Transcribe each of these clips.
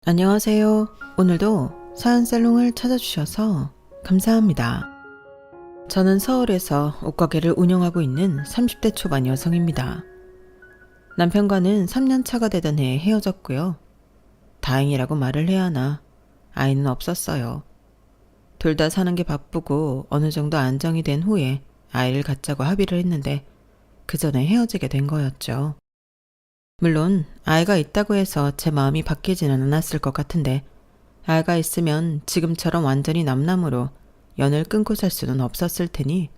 안녕하세요. 오늘도 사연살롱을 찾아주셔서 감사합니다. 저는 서울에서 옷가게를 운영하고 있는 30대 초반 여성입니다. 남편과는 3년 차가 되던 해에 헤어졌고요. 다행이라고 말을 해야 하나 아이는 없었어요. 둘 다 사는 게 바쁘고 어느 정도 안정이 된 후에 아이를 갖자고 합의를 했는데 그 전에 헤어지게 된 거였죠. 물론 아이가 있다고 해서 제 마음이 바뀌지는 않았을 것 같은데 아이가 있으면 지금처럼 완전히 남남으로 연을 끊고 살 수는 없었을 테니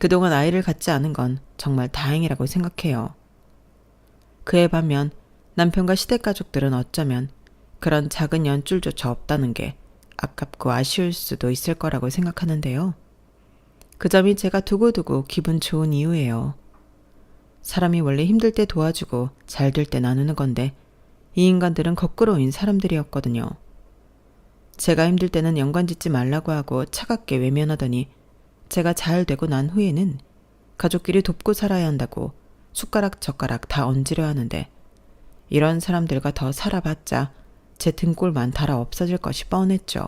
그동안 아이를 갖지 않은 건 정말 다행이라고 생각해요. 그에 반면 남편과 시댁가족들은 어쩌면 그런 작은 연줄조차 없다는 게 아깝고 아쉬울 수도 있을 거라고 생각하는데요. 그 점이 제가 두고두고 기분 좋은 이유예요. 사람이 원래 힘들 때 도와주고 잘 될 때 나누는 건데 이 인간들은 거꾸로인 사람들이었거든요. 제가 힘들 때는 연관짓지 말라고 하고 차갑게 외면하더니 제가 잘 되고 난 후에는 가족끼리 돕고 살아야 한다고 숟가락 젓가락 다 얹으려 하는데 이런 사람들과 더 살아봤자 제 등골만 달아 없어질 것이 뻔했죠.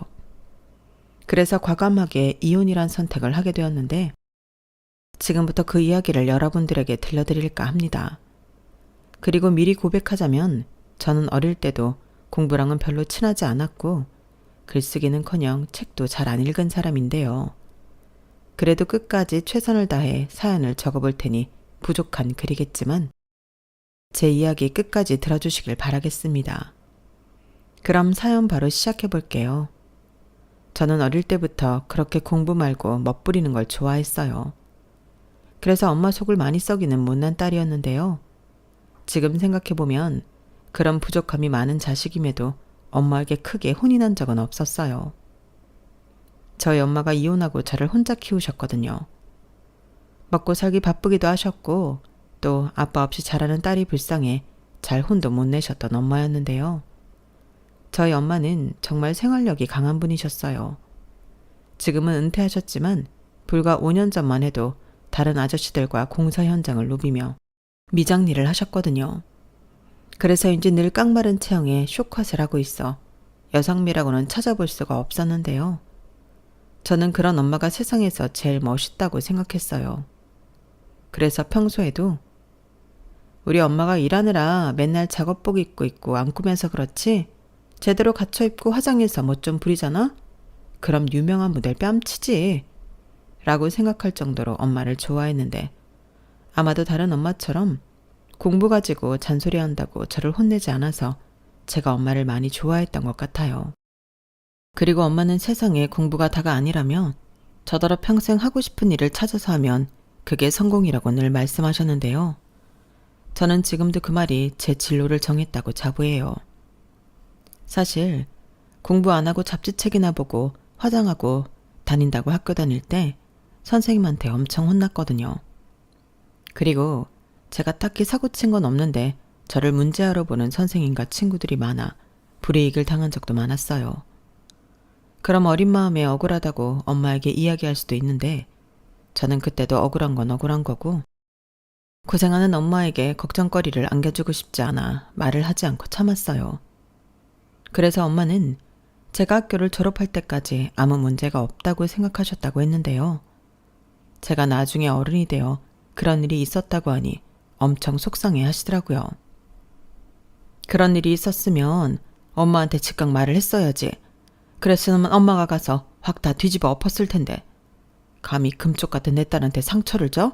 그래서 과감하게 이혼이란 선택을 하게 되었는데 지금부터 그 이야기를 여러분들에게 들려드릴까 합니다. 그리고 미리 고백하자면 저는 어릴 때도 공부랑은 별로 친하지 않았고 글쓰기는커녕 책도 잘 안 읽은 사람인데요. 그래도 끝까지 최선을 다해 사연을 적어볼 테니 부족한 글이겠지만 제 이야기 끝까지 들어주시길 바라겠습니다. 그럼 사연 바로 시작해 볼게요. 저는 어릴 때부터 그렇게 공부 말고 멋부리는 걸 좋아했어요. 그래서 엄마 속을 많이 썩이는 못난 딸이었는데요. 지금 생각해보면 그런 부족함이 많은 자식임에도 엄마에게 크게 혼이 난 적은 없었어요. 저희 엄마가 이혼하고 저를 혼자 키우셨거든요. 먹고 살기 바쁘기도 하셨고 또 아빠 없이 자라는 딸이 불쌍해 잘 혼도 못 내셨던 엄마였는데요. 저희 엄마는 정말 생활력이 강한 분이셨어요. 지금은 은퇴하셨지만 불과 5년 전만 해도 다른 아저씨들과 공사 현장을 누비며 미장일을 하셨거든요. 그래서인지 늘 깡마른 체형에 쇼컷을 하고 있어 여성미라고는 찾아볼 수가 없었는데요. 저는 그런 엄마가 세상에서 제일 멋있다고 생각했어요. 그래서 평소에도 우리 엄마가 일하느라 맨날 작업복 입고 있고 안 꾸면서 그렇지 제대로 갖춰 입고 화장해서 멋 좀 부리잖아? 그럼 유명한 모델 뺨치지. 라고 생각할 정도로 엄마를 좋아했는데 아마도 다른 엄마처럼 공부 가지고 잔소리한다고 저를 혼내지 않아서 제가 엄마를 많이 좋아했던 것 같아요. 그리고 엄마는 세상에 공부가 다가 아니라며 저더러 평생 하고 싶은 일을 찾아서 하면 그게 성공이라고 늘 말씀하셨는데요. 저는 지금도 그 말이 제 진로를 정했다고 자부해요. 사실 공부 안 하고 잡지책이나 보고 화장하고 다닌다고 학교 다닐 때 선생님한테 엄청 혼났거든요. 그리고 제가 딱히 사고친 건 없는데 저를 문제아로 보는 선생님과 친구들이 많아 불이익을 당한 적도 많았어요. 그럼 어린 마음에 억울하다고 엄마에게 이야기할 수도 있는데 저는 그때도 억울한 건 억울한 거고 고생하는 엄마에게 걱정거리를 안겨주고 싶지 않아 말을 하지 않고 참았어요. 그래서 엄마는 제가 학교를 졸업할 때까지 아무 문제가 없다고 생각하셨다고 했는데요. 제가 나중에 어른이 되어 그런 일이 있었다고 하니 엄청 속상해 하시더라고요. 그런 일이 있었으면 엄마한테 즉각 말을 했어야지. 그랬으면 엄마가 가서 확 다 뒤집어 엎었을 텐데. 감히 금쪽 같은 내 딸한테 상처를 줘?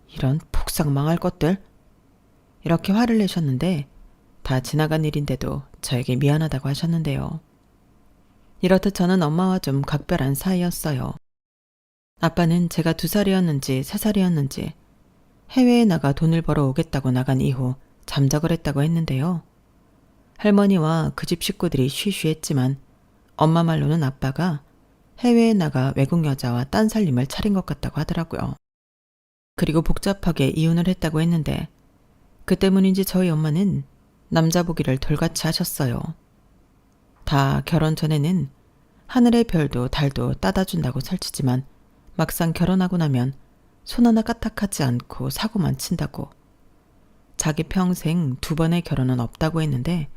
이런 폭삭 망할 것들. 이렇게 화를 내셨는데 다 지나간 일인데도 저에게 미안하다고 하셨는데요. 이렇듯 저는 엄마와 좀 각별한 사이였어요. 아빠는 제가 2살이었는지 3살이었는지 해외에 나가 돈을 벌어 오겠다고 나간 이후 잠적을 했다고 했는데요. 할머니와 그 집 식구들이 쉬쉬했지만 엄마 말로는 아빠가 해외에 나가 외국 여자와 딴 살림을 차린 것 같다고 하더라고요. 그리고 복잡하게 이혼을 했다고 했는데 그 때문인지 저희 엄마는 남자 보기를 돌같이 하셨어요. 다 결혼 전에는 하늘의 별도 달도 따다 준다고 설치지만 막상 결혼하고 나면 손 하나 까딱하지 않고 사고만 친다고. 자기 평생 2번의 결혼은 없다고 했는데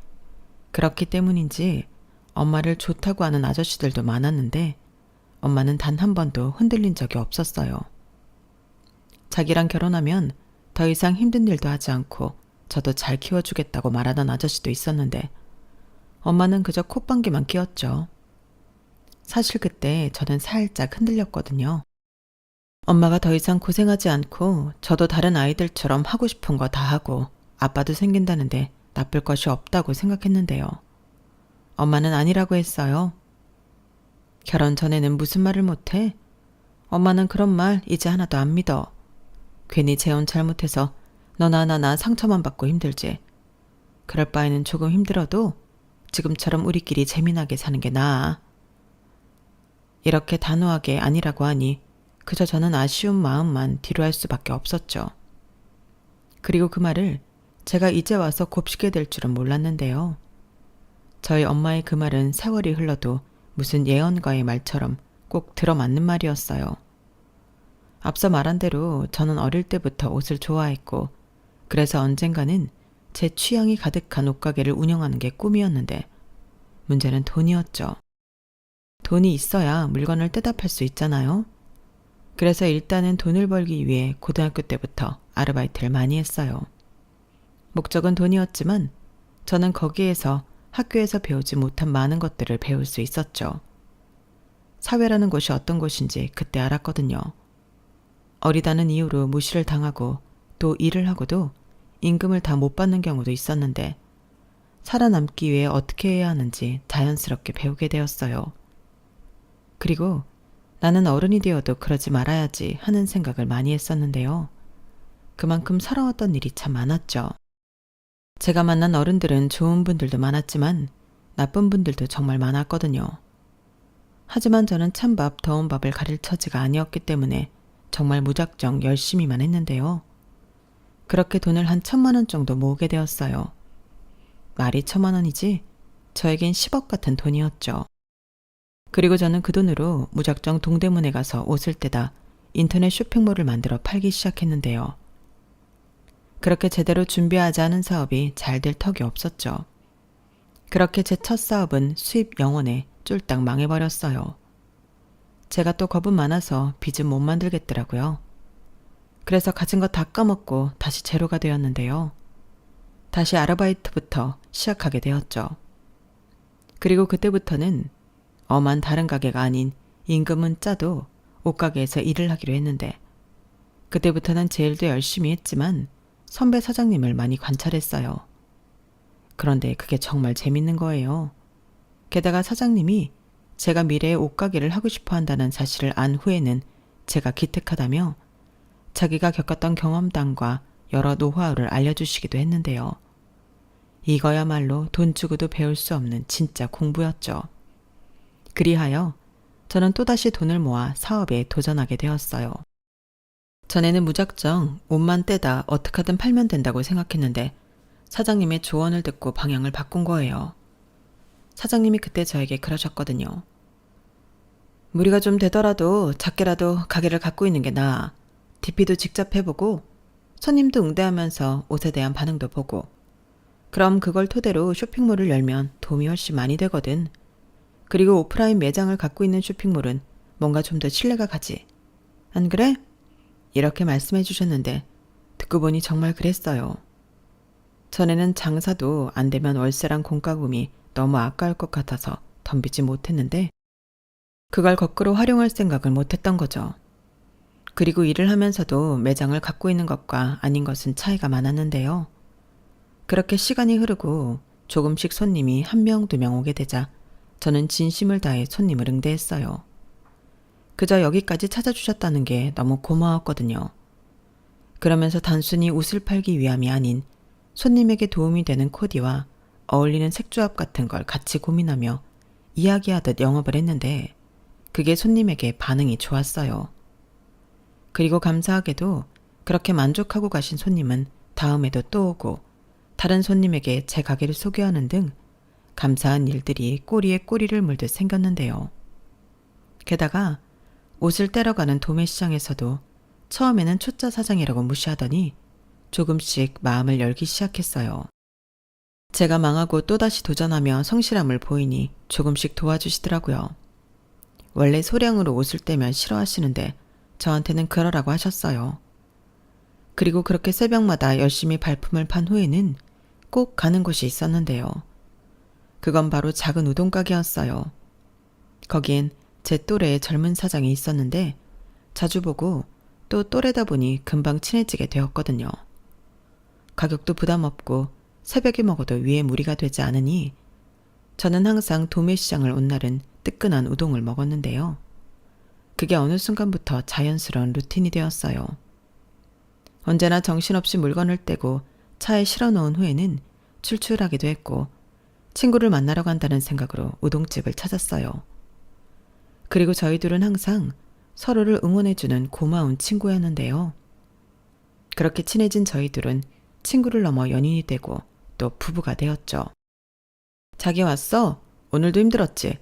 그렇기 때문인지 엄마를 좋다고 하는 아저씨들도 많았는데 엄마는 단 한 번도 흔들린 적이 없었어요. 자기랑 결혼하면 더 이상 힘든 일도 하지 않고 저도 잘 키워주겠다고 말하던 아저씨도 있었는데 엄마는 그저 콧방귀만 뀌었죠. 사실 그때 저는 살짝 흔들렸거든요. 엄마가 더 이상 고생하지 않고 저도 다른 아이들처럼 하고 싶은 거 다 하고 아빠도 생긴다는데 나쁠 것이 없다고 생각했는데요. 엄마는 아니라고 했어요. 결혼 전에는 무슨 말을 못해? 엄마는 그런 말 이제 하나도 안 믿어. 괜히 재혼 잘못해서 너나 나나 상처만 받고 힘들지. 그럴 바에는 조금 힘들어도 지금처럼 우리끼리 재미나게 사는 게 나아. 이렇게 단호하게 아니라고 하니 그저 저는 아쉬운 마음만 뒤로 할 수밖에 없었죠. 그리고 그 말을 제가 이제 와서 곱씹게 될 줄은 몰랐는데요. 저희 엄마의 그 말은 세월이 흘러도 무슨 예언가의 말처럼 꼭 들어맞는 말이었어요. 앞서 말한 대로 저는 어릴 때부터 옷을 좋아했고 그래서 언젠가는 제 취향이 가득한 옷가게를 운영하는 게 꿈이었는데 문제는 돈이었죠. 돈이 있어야 물건을 떼다 팔 수 있잖아요. 그래서 일단은 돈을 벌기 위해 고등학교 때부터 아르바이트를 많이 했어요. 목적은 돈이었지만 저는 거기에서 학교에서 배우지 못한 많은 것들을 배울 수 있었죠. 사회라는 곳이 어떤 곳인지 그때 알았거든요. 어리다는 이유로 무시를 당하고 또 일을 하고도 임금을 다 못 받는 경우도 있었는데 살아남기 위해 어떻게 해야 하는지 자연스럽게 배우게 되었어요. 그리고 나는 어른이 되어도 그러지 말아야지 하는 생각을 많이 했었는데요. 그만큼 살아왔던 일이 참 많았죠. 제가 만난 어른들은 좋은 분들도 많았지만 나쁜 분들도 정말 많았거든요. 하지만 저는 찬밥, 더운 밥을 가릴 처지가 아니었기 때문에 정말 무작정 열심히만 했는데요. 그렇게 돈을 한 1,000만 원 정도 모으게 되었어요. 말이 1,000만 원이지 저에겐 10억 같은 돈이었죠. 그리고 저는 그 돈으로 무작정 동대문에 가서 옷을 떼다 인터넷 쇼핑몰을 만들어 팔기 시작했는데요. 그렇게 제대로 준비하지 않은 사업이 잘 될 턱이 없었죠. 그렇게 제 첫 사업은 수입 0원에 쫄딱 망해버렸어요. 제가 또 겁은 많아서 빚은 못 만들겠더라고요. 그래서 가진 거 다 까먹고 다시 제로가 되었는데요. 다시 아르바이트부터 시작하게 되었죠. 그리고 그때부터는 엄한 다른 가게가 아닌 임금은 짜도 옷가게에서 일을 하기로 했는데 그때부터는 제 일도 열심히 했지만 선배 사장님을 많이 관찰했어요. 그런데 그게 정말 재밌는 거예요. 게다가 사장님이 제가 미래에 옷가게를 하고 싶어 한다는 사실을 안 후에는 제가 기특하다며 자기가 겪었던 경험담과 여러 노하우를 알려주시기도 했는데요. 이거야말로 돈 주고도 배울 수 없는 진짜 공부였죠. 그리하여 저는 또다시 돈을 모아 사업에 도전하게 되었어요. 전에는 무작정 옷만 떼다 어떻게든 팔면 된다고 생각했는데 사장님의 조언을 듣고 방향을 바꾼 거예요. 사장님이 그때 저에게 그러셨거든요. 무리가 좀 되더라도 작게라도 가게를 갖고 있는 게 나아. DP도 직접 해보고 손님도 응대하면서 옷에 대한 반응도 보고 그럼 그걸 토대로 쇼핑몰을 열면 도움이 훨씬 많이 되거든. 그리고 오프라인 매장을 갖고 있는 쇼핑몰은 뭔가 좀 더 신뢰가 가지. 안 그래? 이렇게 말씀해 주셨는데 듣고 보니 정말 그랬어요. 전에는 장사도 안 되면 월세랑 공과금이 너무 아까울 것 같아서 덤비지 못했는데 그걸 거꾸로 활용할 생각을 못했던 거죠. 그리고 일을 하면서도 매장을 갖고 있는 것과 아닌 것은 차이가 많았는데요. 그렇게 시간이 흐르고 조금씩 손님이 1명, 2명 오게 되자 저는 진심을 다해 손님을 응대했어요. 그저 여기까지 찾아주셨다는 게 너무 고마웠거든요. 그러면서 단순히 옷을 팔기 위함이 아닌 손님에게 도움이 되는 코디와 어울리는 색조합 같은 걸 같이 고민하며 이야기하듯 영업을 했는데 그게 손님에게 반응이 좋았어요. 그리고 감사하게도 그렇게 만족하고 가신 손님은 다음에도 또 오고 다른 손님에게 제 가게를 소개하는 등 감사한 일들이 꼬리에 꼬리를 물듯 생겼는데요. 게다가 옷을 떼러 가는 도매시장에서도 처음에는 초짜 사장이라고 무시하더니 조금씩 마음을 열기 시작했어요. 제가 망하고 또다시 도전하며 성실함을 보이니 조금씩 도와주시더라고요. 원래 소량으로 옷을 떼면 싫어하시는데 저한테는 그러라고 하셨어요. 그리고 그렇게 새벽마다 열심히 발품을 판 후에는 꼭 가는 곳이 있었는데요. 그건 바로 작은 우동가게였어요. 거기엔 제 또래의 젊은 사장이 있었는데 자주 보고 또 또래다 보니 금방 친해지게 되었거든요. 가격도 부담 없고 새벽에 먹어도 위에 무리가 되지 않으니 저는 항상 도매시장을 온 날은 뜨끈한 우동을 먹었는데요. 그게 어느 순간부터 자연스러운 루틴이 되었어요. 언제나 정신없이 물건을 떼고 차에 실어 놓은 후에는 출출하기도 했고 친구를 만나러 간다는 생각으로 우동집을 찾았어요. 그리고 저희 둘은 항상 서로를 응원해주는 고마운 친구였는데요. 그렇게 친해진 저희 둘은 친구를 넘어 연인이 되고 또 부부가 되었죠. 자기 왔어? 오늘도 힘들었지?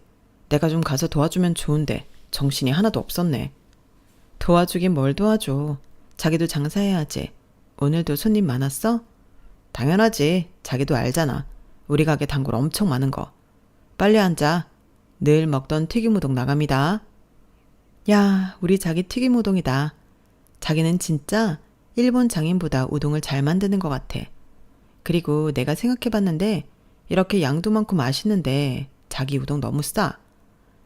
내가 좀 가서 도와주면 좋은데 정신이 하나도 없었네. 도와주긴 뭘 도와줘. 자기도 장사해야지. 오늘도 손님 많았어? 당연하지. 자기도 알잖아. 우리 가게 단골 엄청 많은 거. 빨리 앉아. 늘 먹던 튀김우동 나갑니다. 야, 우리 자기 튀김우동이다. 자기는 진짜 일본 장인보다 우동을 잘 만드는 것 같아. 그리고 내가 생각해봤는데 이렇게 양도 많고 맛있는데 자기 우동 너무 싸.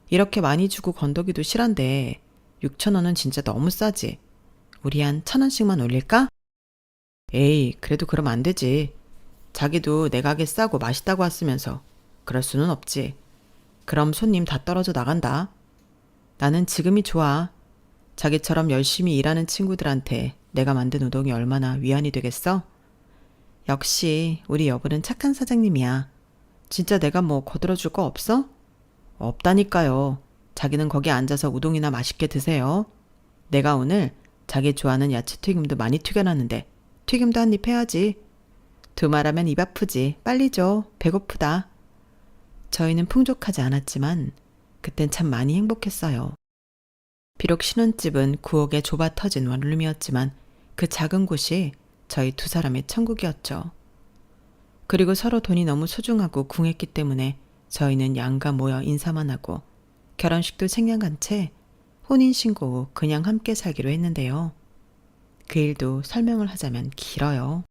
이렇게 많이 주고 건더기도 실한데 6,000원은 진짜 너무 싸지. 우리 한 1,000원씩만 올릴까? 에이, 그래도 그럼 안 되지. 자기도 내 가게 싸고 맛있다고 왔으면서 그럴 수는 없지. 그럼 손님 다 떨어져 나간다. 나는 지금이 좋아. 자기처럼 열심히 일하는 친구들한테 내가 만든 우동이 얼마나 위안이 되겠어? 역시 우리 여보는 착한 사장님이야. 진짜 내가 뭐 거들어줄 거 없어? 없다니까요. 자기는 거기 앉아서 우동이나 맛있게 드세요. 내가 오늘 자기 좋아하는 야채튀김도 많이 튀겨놨는데 튀김도 한 입 해야지. 두말하면 입 아프지. 빨리 줘. 배고프다. 저희는 풍족하지 않았지만 그땐 참 많이 행복했어요. 비록 신혼집은 구옥에 좁아 터진 원룸이었지만 그 작은 곳이 저희 두 사람의 천국이었죠. 그리고 서로 돈이 너무 소중하고 궁했기 때문에 저희는 양가 모여 인사만 하고 결혼식도 생략한 채 혼인신고 후 그냥 함께 살기로 했는데요. 그 일도 설명을 하자면 길어요.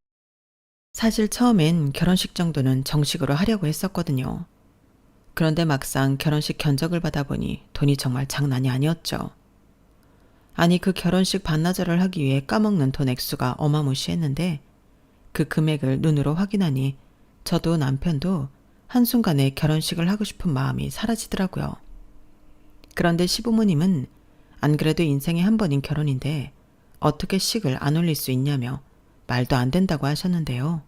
사실 처음엔 결혼식 정도는 정식으로 하려고 했었거든요. 그런데 막상 결혼식 견적을 받아보니 돈이 정말 장난이 아니었죠. 아니 그 결혼식 반나절을 하기 위해 까먹는 돈 액수가 어마무시했는데 그 금액을 눈으로 확인하니 저도 남편도 한순간에 결혼식을 하고 싶은 마음이 사라지더라고요. 그런데 시부모님은 안 그래도 인생에 한 번인 결혼인데 어떻게 식을 안 올릴 수 있냐며 말도 안 된다고 하셨는데요.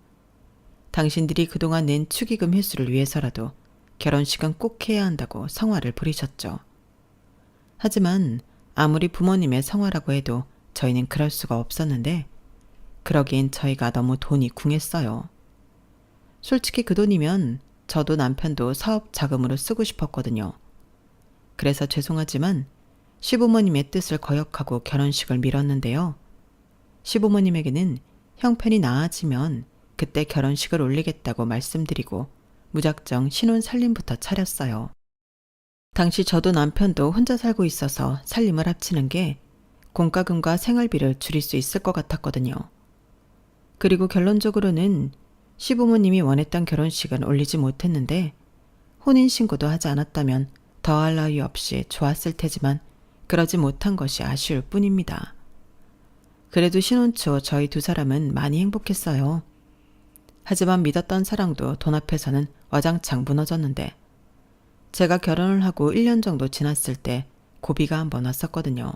당신들이 그동안 낸 축의금 회수를 위해서라도 결혼식은 꼭 해야 한다고 성화를 부리셨죠. 하지만 아무리 부모님의 성화라고 해도 저희는 그럴 수가 없었는데 그러기엔 저희가 너무 돈이 궁했어요. 솔직히 그 돈이면 저도 남편도 사업 자금으로 쓰고 싶었거든요. 그래서 죄송하지만 시부모님의 뜻을 거역하고 결혼식을 미뤘는데요. 시부모님에게는 형편이 나아지면 그때 결혼식을 올리겠다고 말씀드리고 무작정 신혼 살림부터 차렸어요. 당시 저도 남편도 혼자 살고 있어서 살림을 합치는 게 공과금과 생활비를 줄일 수 있을 것 같았거든요. 그리고 결론적으로는 시부모님이 원했던 결혼식은 올리지 못했는데 혼인신고도 하지 않았다면 더할 나위 없이 좋았을 테지만 그러지 못한 것이 아쉬울 뿐입니다. 그래도 신혼 초 저희 두 사람은 많이 행복했어요. 하지만 믿었던 사랑도 돈 앞에서는 와장창 무너졌는데 제가 결혼을 하고 1년 정도 지났을 때 고비가 한번 왔었거든요.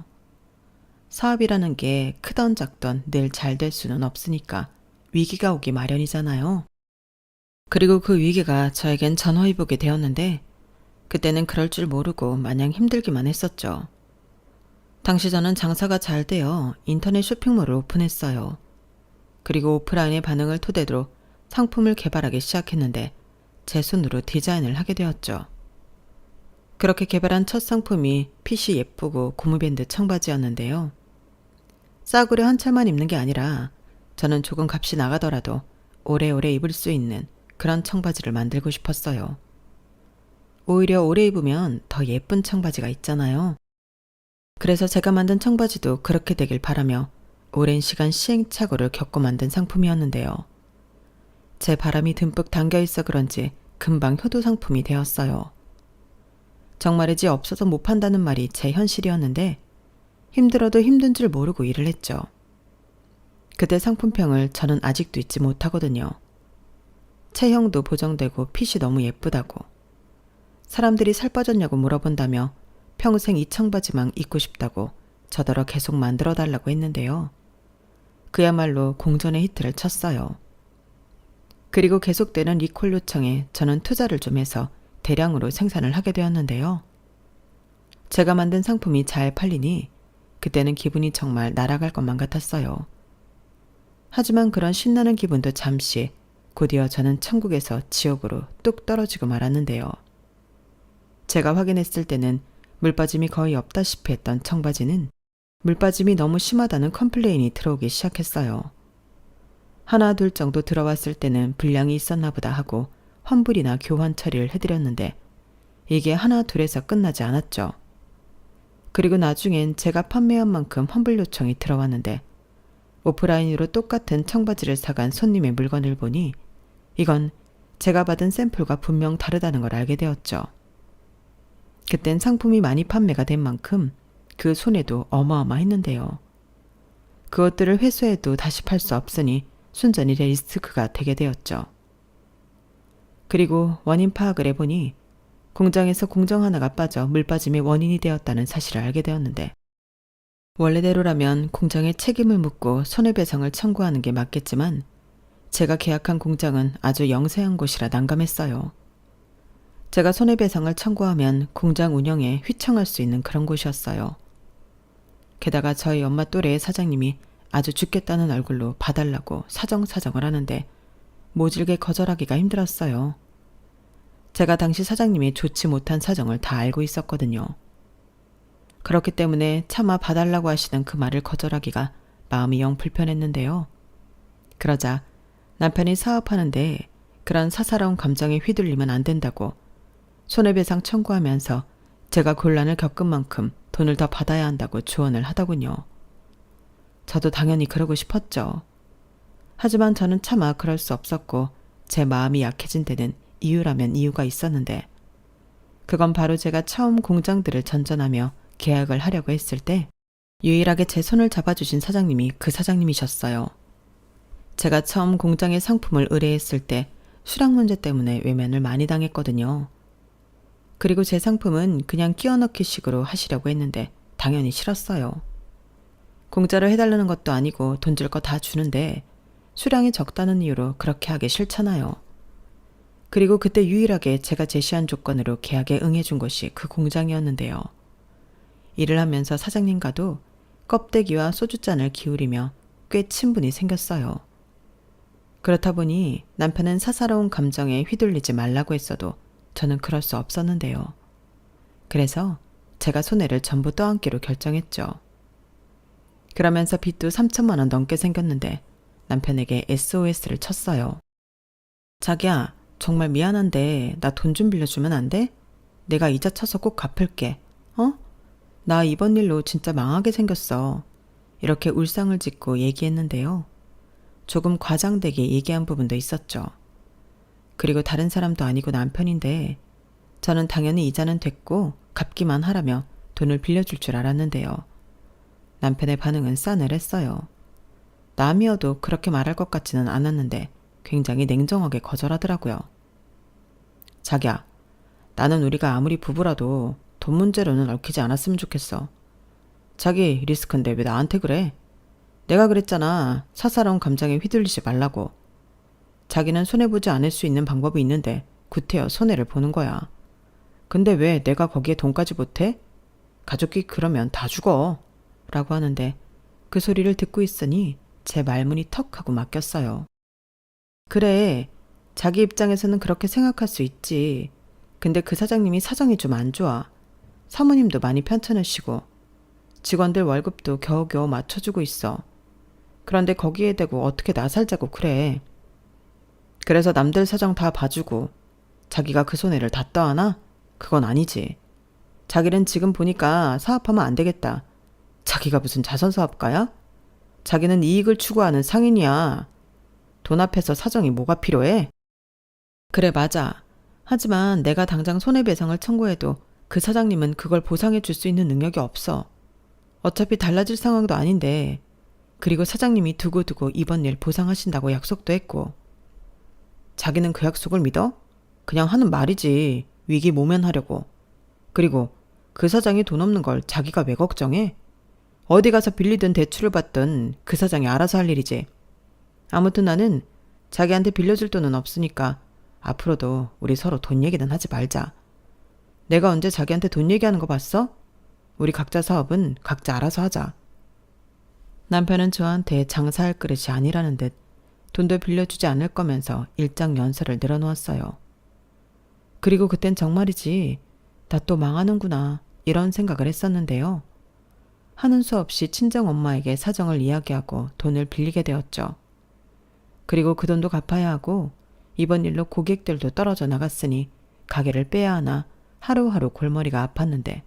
사업이라는 게 크던 작던 늘 잘 될 수는 없으니까 위기가 오기 마련이잖아요. 그리고 그 위기가 저에겐 전화위복이 되었는데 그때는 그럴 줄 모르고 마냥 힘들기만 했었죠. 당시 저는 장사가 잘 되어 인터넷 쇼핑몰을 오픈했어요. 그리고 오프라인의 반응을 토대로 상품을 개발하기 시작했는데 제 손으로 디자인을 하게 되었죠. 그렇게 개발한 첫 상품이 핏이 예쁘고 고무밴드 청바지였는데요. 싸구려 한 찰만 입는 게 아니라 저는 조금 값이 나가더라도 오래오래 입을 수 있는 그런 청바지를 만들고 싶었어요. 오히려 오래 입으면 더 예쁜 청바지가 있잖아요. 그래서 제가 만든 청바지도 그렇게 되길 바라며 오랜 시간 시행착오를 겪고 만든 상품이었는데요. 제 바람이 듬뿍 담겨 있어 그런지 금방 효도 상품이 되었어요. 정말이지 없어서 못 판다는 말이 제 현실이었는데 힘들어도 힘든 줄 모르고 일을 했죠. 그때 상품평을 저는 아직도 잊지 못하거든요. 체형도 보정되고 핏이 너무 예쁘다고. 사람들이 살 빠졌냐고 물어본다며 평생 이 청바지만 입고 싶다고 저더러 계속 만들어달라고 했는데요. 그야말로 공전의 히트를 쳤어요. 그리고 계속되는 리콜 요청에 저는 투자를 좀 해서 대량으로 생산을 하게 되었는데요. 제가 만든 상품이 잘 팔리니 그때는 기분이 정말 날아갈 것만 같았어요. 하지만 그런 신나는 기분도 잠시, 곧이어 저는 천국에서 지옥으로 뚝 떨어지고 말았는데요. 제가 확인했을 때는 물빠짐이 거의 없다시피 했던 청바지는 물빠짐이 너무 심하다는 컴플레인이 들어오기 시작했어요. 하나 둘 정도 들어왔을 때는 불량이 있었나 보다 하고 환불이나 교환 처리를 해드렸는데 이게 하나 둘에서 끝나지 않았죠. 그리고 나중엔 제가 판매한 만큼 환불 요청이 들어왔는데 오프라인으로 똑같은 청바지를 사간 손님의 물건을 보니 이건 제가 받은 샘플과 분명 다르다는 걸 알게 되었죠. 그땐 상품이 많이 판매가 된 만큼 그 손해도 어마어마했는데요. 그것들을 회수해도 다시 팔 수 없으니 순전히 리스크가 되게 되었죠. 그리고 원인 파악을 해보니 공장에서 공정 하나가 빠져 물빠짐의 원인이 되었다는 사실을 알게 되었는데 원래대로라면 공장에 책임을 묻고 손해배상을 청구하는 게 맞겠지만 제가 계약한 공장은 아주 영세한 곳이라 난감했어요. 제가 손해배상을 청구하면 공장 운영에 휘청할 수 있는 그런 곳이었어요. 게다가 저희 엄마 또래의 사장님이 아주 죽겠다는 얼굴로 봐달라고 사정사정을 하는데 모질게 거절하기가 힘들었어요. 제가 당시 사장님이 좋지 못한 사정을 다 알고 있었거든요. 그렇기 때문에 차마 봐달라고 하시는 그 말을 거절하기가 마음이 영 불편했는데요. 그러자 남편이 사업하는데 그런 사사로운 감정에 휘둘리면 안 된다고 손해배상 청구하면서 제가 곤란을 겪은 만큼 돈을 더 받아야 한다고 조언을 하더군요. 저도 당연히 그러고 싶었죠. 하지만 저는 차마 그럴 수 없었고 제 마음이 약해진 데는 이유라면 이유가 있었는데 그건 바로 제가 처음 공장들을 전전하며 계약을 하려고 했을 때 유일하게 제 손을 잡아주신 사장님이 그 사장님이셨어요. 제가 처음 공장의 상품을 의뢰했을 때 수량 문제 때문에 외면을 많이 당했거든요. 그리고 제 상품은 그냥 끼워넣기 식으로 하시려고 했는데 당연히 싫었어요. 공짜로 해달라는 것도 아니고 돈 줄 거 다 주는데 수량이 적다는 이유로 그렇게 하기 싫잖아요. 그리고 그때 유일하게 제가 제시한 조건으로 계약에 응해준 곳이 그 공장이었는데요. 일을 하면서 사장님과도 껍데기와 소주잔을 기울이며 꽤 친분이 생겼어요. 그렇다 보니 남편은 사사로운 감정에 휘둘리지 말라고 했어도 저는 그럴 수 없었는데요. 그래서 제가 손해를 전부 떠안기로 결정했죠. 그러면서 빚도 3천만 원 넘게 생겼는데 남편에게 SOS를 쳤어요. 자기야, 정말 미안한데 나 돈 좀 빌려주면 안 돼? 내가 이자 쳐서 꼭 갚을게. 어? 나 이번 일로 진짜 망하게 생겼어. 이렇게 울상을 짓고 얘기했는데요. 조금 과장되게 얘기한 부분도 있었죠. 그리고 다른 사람도 아니고 남편인데 저는 당연히 이자는 됐고 갚기만 하라며 돈을 빌려줄 줄 알았는데요. 남편의 반응은 싸늘했어요. 남이어도 그렇게 말할 것 같지는 않았는데 굉장히 냉정하게 거절하더라고요. 자기야, 나는 우리가 아무리 부부라도 돈 문제로는 얽히지 않았으면 좋겠어. 자기 리스크인데 왜 나한테 그래? 내가 그랬잖아. 사사로운 감정에 휘둘리지 말라고. 자기는 손해보지 않을 수 있는 방법이 있는데 구태여 손해를 보는 거야. 근데 왜 내가 거기에 돈까지 못해? 가족이 그러면 다 죽어. 라고 하는데 그 소리를 듣고 있으니 제 말문이 턱 하고 막혔어요. 그래, 자기 입장에서는 그렇게 생각할 수 있지. 근데 그 사장님이 사정이 좀 안 좋아. 사모님도 많이 편찮으시고 직원들 월급도 겨우겨우 맞춰주고 있어. 그런데 거기에 대고 어떻게 나 살자고 그래. 그래서 남들 사정 다 봐주고 자기가 그 손해를 다 떠안아? 그건 아니지. 자기는 지금 보니까 사업하면 안 되겠다. 자기가 무슨 자선사업가야? 자기는 이익을 추구하는 상인이야. 돈 앞에서 사정이 뭐가 필요해? 그래, 맞아. 하지만 내가 당장 손해배상을 청구해도 그 사장님은 그걸 보상해 줄 수 있는 능력이 없어. 어차피 달라질 상황도 아닌데. 그리고 사장님이 두고두고 이번 일 보상하신다고 약속도 했고. 자기는 그 약속을 믿어? 그냥 하는 말이지. 위기 모면하려고. 그리고 그 사장이 돈 없는 걸 자기가 왜 걱정해? 어디 가서 빌리든 대출을 받든 그 사장이 알아서 할 일이지. 아무튼 나는 자기한테 빌려줄 돈은 없으니까 앞으로도 우리 서로 돈 얘기는 하지 말자. 내가 언제 자기한테 돈 얘기하는 거 봤어? 우리 각자 사업은 각자 알아서 하자. 남편은 저한테 장사할 그릇이 아니라는 듯 돈도 빌려주지 않을 거면서 일장 연설을 늘어놓았어요. 그리고 그땐 정말이지 나 또 망하는구나 이런 생각을 했었는데요. 하는 수 없이 친정엄마에게 사정을 이야기하고 돈을 빌리게 되었죠. 그리고 그 돈도 갚아야 하고 이번 일로 고객들도 떨어져 나갔으니 가게를 빼야 하나 하루하루 골머리가 아팠는데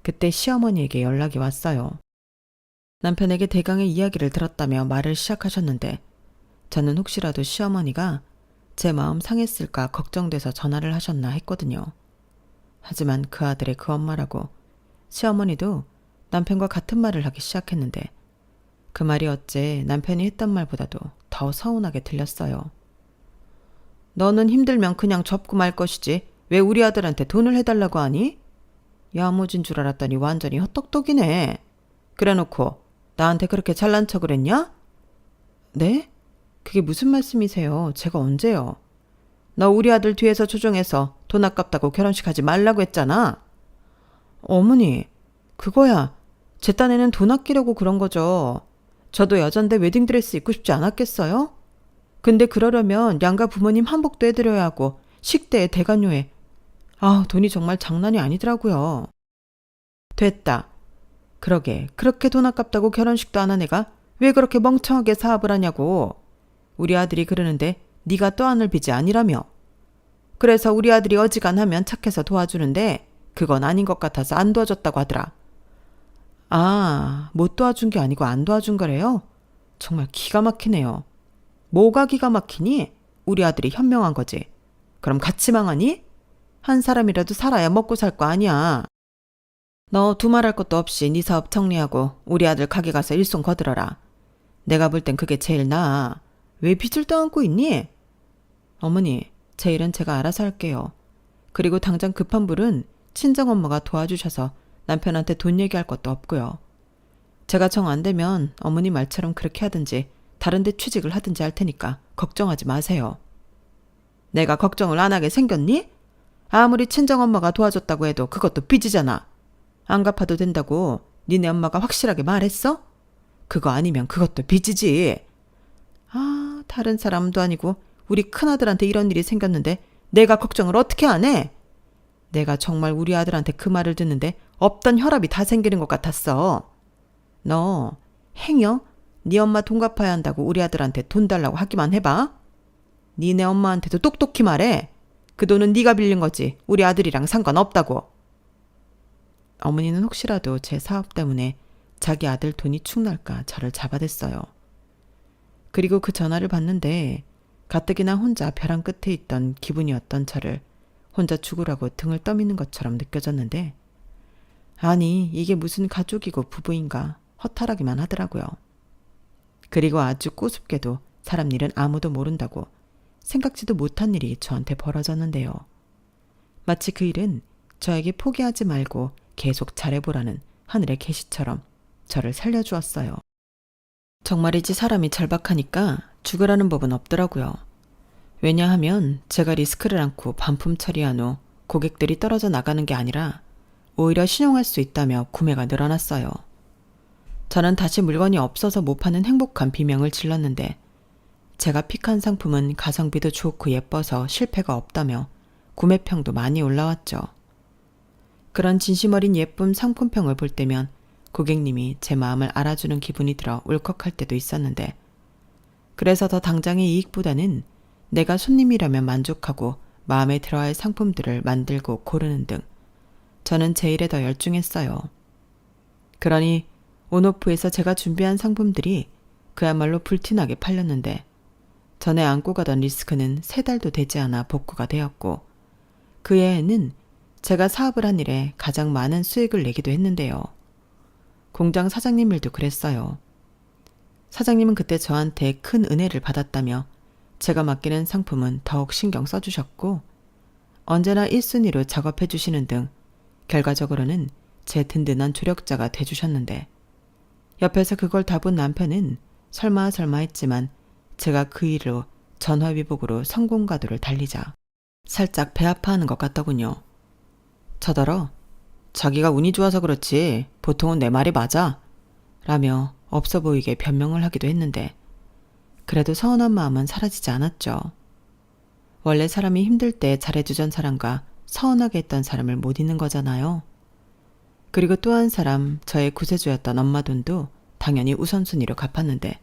그때 시어머니에게 연락이 왔어요. 남편에게 대강의 이야기를 들었다며 말을 시작하셨는데 저는 혹시라도 시어머니가 제 마음 상했을까 걱정돼서 전화를 하셨나 했거든요. 하지만 그 아들의 그 엄마라고 시어머니도 남편과 같은 말을 하기 시작했는데 그 말이 어째 남편이 했던 말보다도 더 서운하게 들렸어요. 너는 힘들면 그냥 접고 말 것이지 왜 우리 아들한테 돈을 해달라고 하니? 야무진 줄 알았더니 완전히 헛똑똑이네. 그래놓고 나한테 그렇게 잘난 척을 했냐? 네? 그게 무슨 말씀이세요? 제가 언제요? 너 우리 아들 뒤에서 조종해서 돈 아깝다고 결혼식 하지 말라고 했잖아. 어머니, 그거야. 제 딴에는 돈 아끼려고 그런 거죠. 저도 여잔데 웨딩드레스 입고 싶지 않았겠어요? 근데 그러려면 양가 부모님 한복도 해드려야 하고 식대에 대관료에 돈이 정말 장난이 아니더라고요. 됐다. 그러게 그렇게 돈 아깝다고 결혼식도 안 한 애가 왜 그렇게 멍청하게 사업을 하냐고. 우리 아들이 그러는데 네가 떠안을 빚이 아니라며. 그래서 우리 아들이 어지간하면 착해서 도와주는데 그건 아닌 것 같아서 안 도와줬다고 하더라. 못 도와준 게 아니고 안 도와준 거래요? 정말 기가 막히네요. 뭐가 기가 막히니? 우리 아들이 현명한 거지. 그럼 같이 망하니? 한 사람이라도 살아야 먹고 살 거 아니야. 너 두말할 것도 없이 네 사업 정리하고 우리 아들 가게 가서 일손 거들어라. 내가 볼 땐 그게 제일 나아. 왜 빚을 떠안고 있니? 어머니, 제 일은 제가 알아서 할게요. 그리고 당장 급한 불은 친정엄마가 도와주셔서 남편한테 돈 얘기할 것도 없고요. 제가 정 안 되면 어머니 말처럼 그렇게 하든지 다른 데 취직을 하든지 할 테니까 걱정하지 마세요. 내가 걱정을 안 하게 생겼니? 아무리 친정엄마가 도와줬다고 해도 그것도 빚이잖아. 안 갚아도 된다고 니네 엄마가 확실하게 말했어? 그거 아니면 그것도 빚이지. 다른 사람도 아니고 우리 큰아들한테 이런 일이 생겼는데 내가 걱정을 어떻게 안 해? 내가 정말 우리 아들한테 그 말을 듣는데 없던 혈압이 다 생기는 것 같았어. 너 행여 네 엄마 돈 갚아야 한다고 우리 아들한테 돈 달라고 하기만 해봐. 니네 엄마한테도 똑똑히 말해. 그 돈은 네가 빌린 거지 우리 아들이랑 상관없다고. 어머니는 혹시라도 제 사업 때문에 자기 아들 돈이 축날까 저를 잡아댔어요. 그리고 그 전화를 받는데 가뜩이나 혼자 벼랑 끝에 있던 기분이었던 저를 혼자 죽으라고 등을 떠미는 것처럼 느껴졌는데 아니 이게 무슨 가족이고 부부인가 허탈하기만 하더라고요. 그리고 아주 꼬숩게도 사람 일은 아무도 모른다고 생각지도 못한 일이 저한테 벌어졌는데요. 마치 그 일은 저에게 포기하지 말고 계속 잘해보라는 하늘의 계시처럼 저를 살려주었어요. 정말이지 사람이 절박하니까 죽으라는 법은 없더라고요. 왜냐하면 제가 리스크를 안고 반품 처리한 후 고객들이 떨어져 나가는 게 아니라 오히려 신용할 수 있다며 구매가 늘어났어요. 저는 다시 물건이 없어서 못 파는 행복한 비명을 질렀는데 제가 픽한 상품은 가성비도 좋고 예뻐서 실패가 없다며 구매평도 많이 올라왔죠. 그런 진심 어린 예쁜 상품평을 볼 때면 고객님이 제 마음을 알아주는 기분이 들어 울컥할 때도 있었는데 그래서 더 당장의 이익보다는 내가 손님이라면 만족하고 마음에 들어할 상품들을 만들고 고르는 등 저는 제 일에 더 열중했어요. 그러니 온오프에서 제가 준비한 상품들이 그야말로 불티나게 팔렸는데 전에 안고 가던 리스크는 3달도 되지 않아 복구가 되었고 그 해에는 제가 사업을 한 일에 가장 많은 수익을 내기도 했는데요. 공장 사장님 일도 그랬어요. 사장님은 그때 저한테 큰 은혜를 받았다며 제가 맡기는 상품은 더욱 신경 써주셨고 언제나 1순위로 작업해 주시는 등 결과적으로는 제 든든한 조력자가 돼주셨는데 옆에서 그걸 다 본 남편은 설마 했지만 제가 그 일로 전화위복으로 성공가도를 달리자 살짝 배 아파하는 것 같더군요. 저더러 자기가 운이 좋아서 그렇지 보통은 내 말이 맞아 라며 없어 보이게 변명을 하기도 했는데 그래도 서운한 마음은 사라지지 않았죠. 원래 사람이 힘들 때 잘해주던 사람과 서운하게 했던 사람을 못 잊는 거잖아요. 그리고 또 한 사람 저의 구세주였던 엄마 돈도 당연히 우선순위로 갚았는데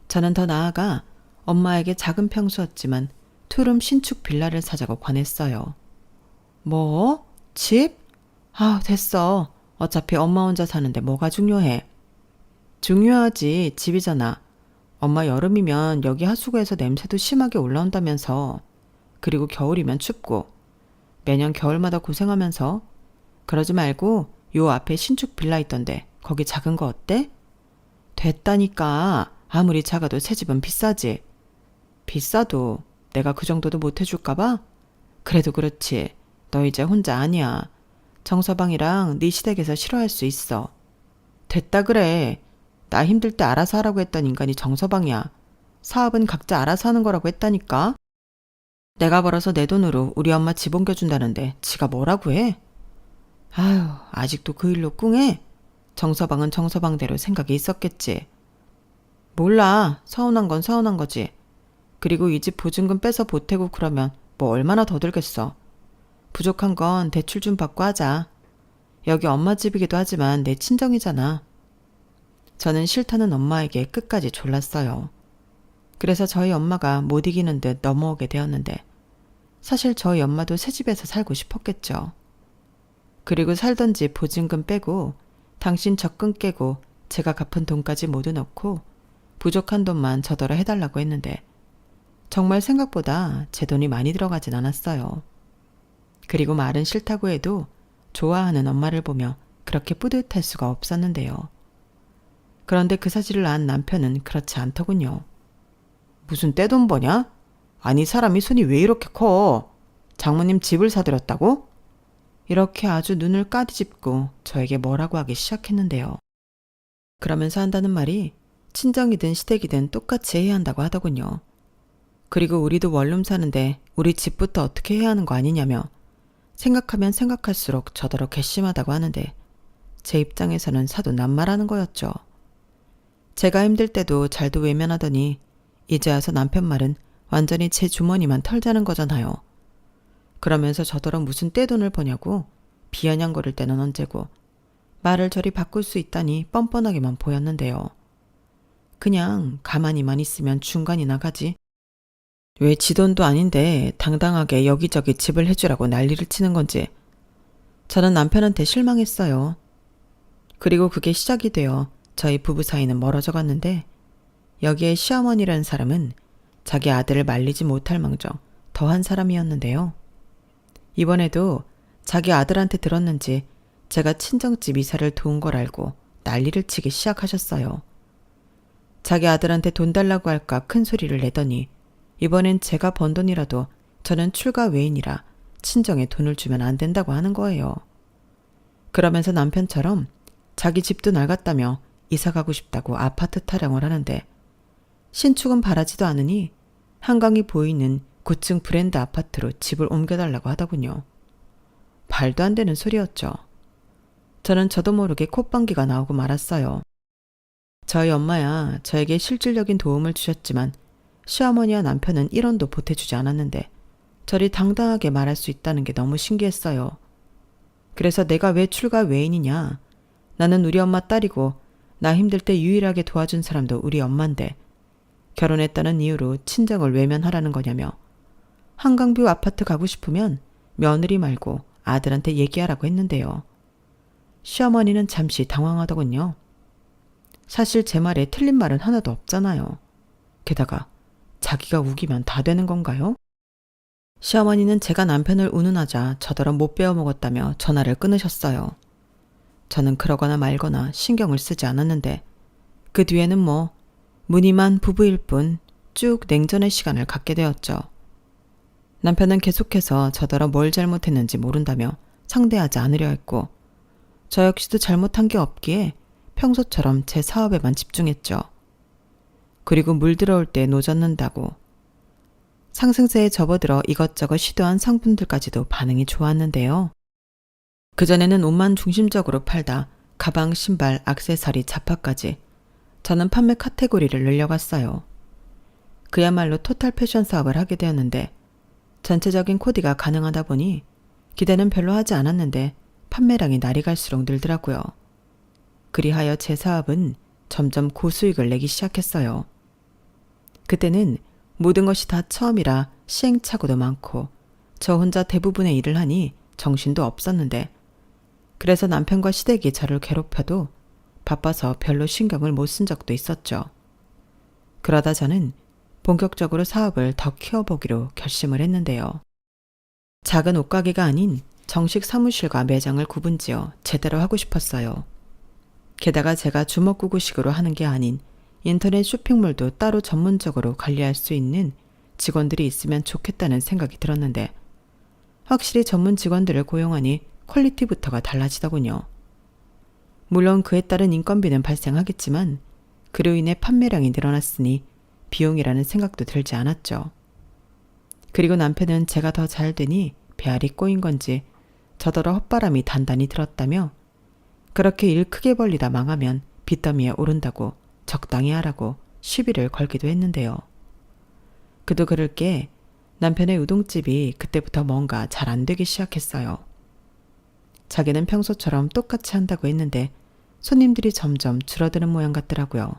저는 더 나아가 엄마에게 작은 평수였지만 투룸 신축 빌라를 사자고 권했어요. 뭐? 집? 아, 됐어. 어차피 엄마 혼자 사는데 뭐가 중요해. 중요하지. 집이잖아. 엄마 여름이면 여기 하수구에서 냄새도 심하게 올라온다면서. 그리고 겨울이면 춥고. 매년 겨울마다 고생하면서. 그러지 말고 요 앞에 신축 빌라 있던데 거기 작은 거 어때? 됐다니까. 아무리 작아도 새 집은 비싸지. 비싸도 내가 그 정도도 못 해줄까 봐? 그래도 그렇지. 너 이제 혼자 아니야. 정서방이랑 네 시댁에서 싫어할 수 있어. 됐다 그래. 나 힘들 때 알아서 하라고 했던 인간이 정서방이야. 사업은 각자 알아서 하는 거라고 했다니까. 내가 벌어서 내 돈으로 우리 엄마 집 옮겨준다는데 지가 뭐라고 해? 아휴, 아직도 그 일로 꿍해? 정서방은 정서방대로 생각이 있었겠지. 몰라. 서운한 건 서운한 거지. 그리고 이 집 보증금 빼서 보태고 그러면 뭐 얼마나 더 들겠어. 부족한 건 대출 좀 받고 하자. 여기 엄마 집이기도 하지만 내 친정이잖아. 저는 싫다는 엄마에게 끝까지 졸랐어요. 그래서 저희 엄마가 못 이기는 듯 넘어오게 되었는데 사실 저희 엄마도 새 집에서 살고 싶었겠죠. 그리고 살던 집 보증금 빼고 당신 적금 깨고 제가 갚은 돈까지 모두 넣고 부족한 돈만 저더러 해달라고 했는데 정말 생각보다 제 돈이 많이 들어가진 않았어요. 그리고 말은 싫다고 해도 좋아하는 엄마를 보며 그렇게 뿌듯할 수가 없었는데요. 그런데 그 사실을 안 남편은 그렇지 않더군요. 무슨 떼돈 버냐? 아니 사람이 손이 왜 이렇게 커? 장모님 집을 사들였다고? 이렇게 아주 눈을 까디집고 저에게 뭐라고 하기 시작했는데요. 그러면서 한다는 말이 친정이든 시댁이든 똑같이 해야 한다고 하더군요. 그리고 우리도 원룸 사는데 우리 집부터 어떻게 해야 하는 거 아니냐며 생각하면 생각할수록 저더러 괘씸하다고 하는데 제 입장에서는 사도 남말하는 거였죠. 제가 힘들 때도 잘도 외면하더니 이제 와서 남편 말은 완전히 제 주머니만 털자는 거잖아요. 그러면서 저더러 무슨 떼돈을 버냐고 비아냥거릴 때는 언제고 말을 저리 바꿀 수 있다니 뻔뻔하게만 보였는데요. 그냥 가만히만 있으면 중간이나 가지. 왜 지 돈도 아닌데 당당하게 여기저기 집을 해주라고 난리를 치는 건지. 저는 남편한테 실망했어요. 그리고 그게 시작이 되어 저희 부부 사이는 멀어져 갔는데 여기에 시어머니라는 사람은 자기 아들을 말리지 못할 망정 더한 사람이었는데요. 이번에도 자기 아들한테 들었는지 제가 친정집 이사를 도운 걸 알고 난리를 치기 시작하셨어요. 자기 아들한테 돈 달라고 할까 큰 소리를 내더니 이번엔 제가 번 돈이라도 저는 출가 외인이라 친정에 돈을 주면 안 된다고 하는 거예요. 그러면서 남편처럼 자기 집도 낡았다며 이사 가고 싶다고 아파트 타령을 하는데 신축은 바라지도 않으니 한강이 보이는 고층 브랜드 아파트로 집을 옮겨달라고 하더군요. 말도 안 되는 소리였죠. 저는 저도 모르게 콧방귀가 나오고 말았어요. 저희 엄마야 저에게 실질적인 도움을 주셨지만 시어머니와 남편은 1원도 보태주지 않았는데 저리 당당하게 말할 수 있다는 게 너무 신기했어요. 그래서 내가 왜 출가 외인이냐. 나는 우리 엄마 딸이고 나 힘들 때 유일하게 도와준 사람도 우리 엄마인데 결혼했다는 이유로 친정을 외면하라는 거냐며 한강뷰 아파트 가고 싶으면 며느리 말고 아들한테 얘기하라고 했는데요. 시어머니는 잠시 당황하더군요. 사실 제 말에 틀린 말은 하나도 없잖아요. 게다가 자기가 우기면 다 되는 건가요? 시어머니는 제가 남편을 운운하자 저더러 못 베어먹었다며 전화를 끊으셨어요. 저는 그러거나 말거나 신경을 쓰지 않았는데 그 뒤에는 뭐 무늬만 부부일 뿐 쭉 냉전의 시간을 갖게 되었죠. 남편은 계속해서 저더러 뭘 잘못했는지 모른다며 상대하지 않으려 했고 저 역시도 잘못한 게 없기에 평소처럼 제 사업에만 집중했죠. 그리고 물 들어올 때 노젓는다고 상승세에 접어들어 이것저것 시도한 상품들까지도 반응이 좋았는데요. 그전에는 옷만 중심적으로 팔다 가방, 신발, 액세서리, 자파까지 저는 판매 카테고리를 늘려갔어요. 그야말로 토탈 패션 사업을 하게 되었는데 전체적인 코디가 가능하다 보니 기대는 별로 하지 않았는데 판매량이 날이 갈수록 늘더라고요. 그리하여 제 사업은 점점 고수익을 내기 시작했어요. 그때는 모든 것이 다 처음이라 시행착오도 많고 저 혼자 대부분의 일을 하니 정신도 없었는데 그래서 남편과 시댁이 저를 괴롭혀도 바빠서 별로 신경을 못 쓴 적도 있었죠. 그러다 저는 본격적으로 사업을 더 키워보기로 결심을 했는데요. 작은 옷가게가 아닌 정식 사무실과 매장을 구분지어 제대로 하고 싶었어요. 게다가 제가 주먹구구식으로 하는 게 아닌 인터넷 쇼핑몰도 따로 전문적으로 관리할 수 있는 직원들이 있으면 좋겠다는 생각이 들었는데 확실히 전문 직원들을 고용하니 퀄리티부터가 달라지더군요. 물론 그에 따른 인건비는 발생하겠지만 그로 인해 판매량이 늘어났으니 비용이라는 생각도 들지 않았죠. 그리고 남편은 제가 더 잘 되니 배알이 꼬인 건지 저더러 헛바람이 단단히 들었다며 그렇게 일 크게 벌리다 망하면 빚더미에 오른다고 적당히 하라고 시비를 걸기도 했는데요. 그도 그럴 게 남편의 우동집이 그때부터 뭔가 잘 안 되기 시작했어요. 자기는 평소처럼 똑같이 한다고 했는데 손님들이 점점 줄어드는 모양 같더라고요.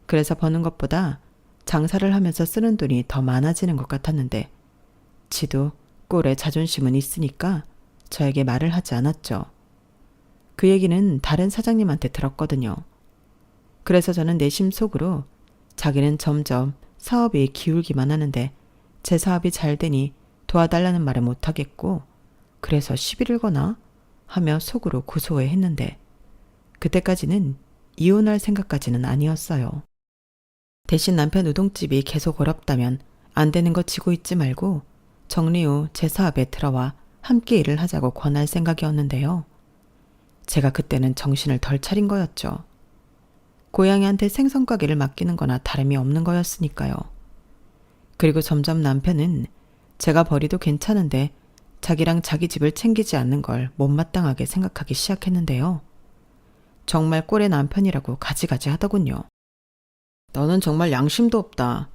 그래서 버는 것보다 장사를 하면서 쓰는 돈이 더 많아지는 것 같았는데 지도 꼴에 자존심은 있으니까 저에게 말을 하지 않았죠. 그 얘기는 다른 사장님한테 들었거든요. 그래서 저는 내심 속으로 자기는 점점 사업이 기울기만 하는데 제 사업이 잘 되니 도와달라는 말을 못하겠고 그래서 시비를 거나 하며 속으로 고소해했는데 그때까지는 이혼할 생각까지는 아니었어요. 대신 남편 우동집이 계속 어렵다면 안 되는 거 지고 있지 말고 정리 후 제 사업에 들어와 함께 일을 하자고 권할 생각이었는데요. 제가 그때는 정신을 덜 차린 거였죠. 고양이한테 생선가게를 맡기는 거나 다름이 없는 거였으니까요. 그리고 점점 남편은 제가 버리도 괜찮은데 자기랑 자기 집을 챙기지 않는 걸 못마땅하게 생각하기 시작했는데요. 정말 꼴의 남편이라고 가지가지 하더군요. 너는 정말 양심도 없다.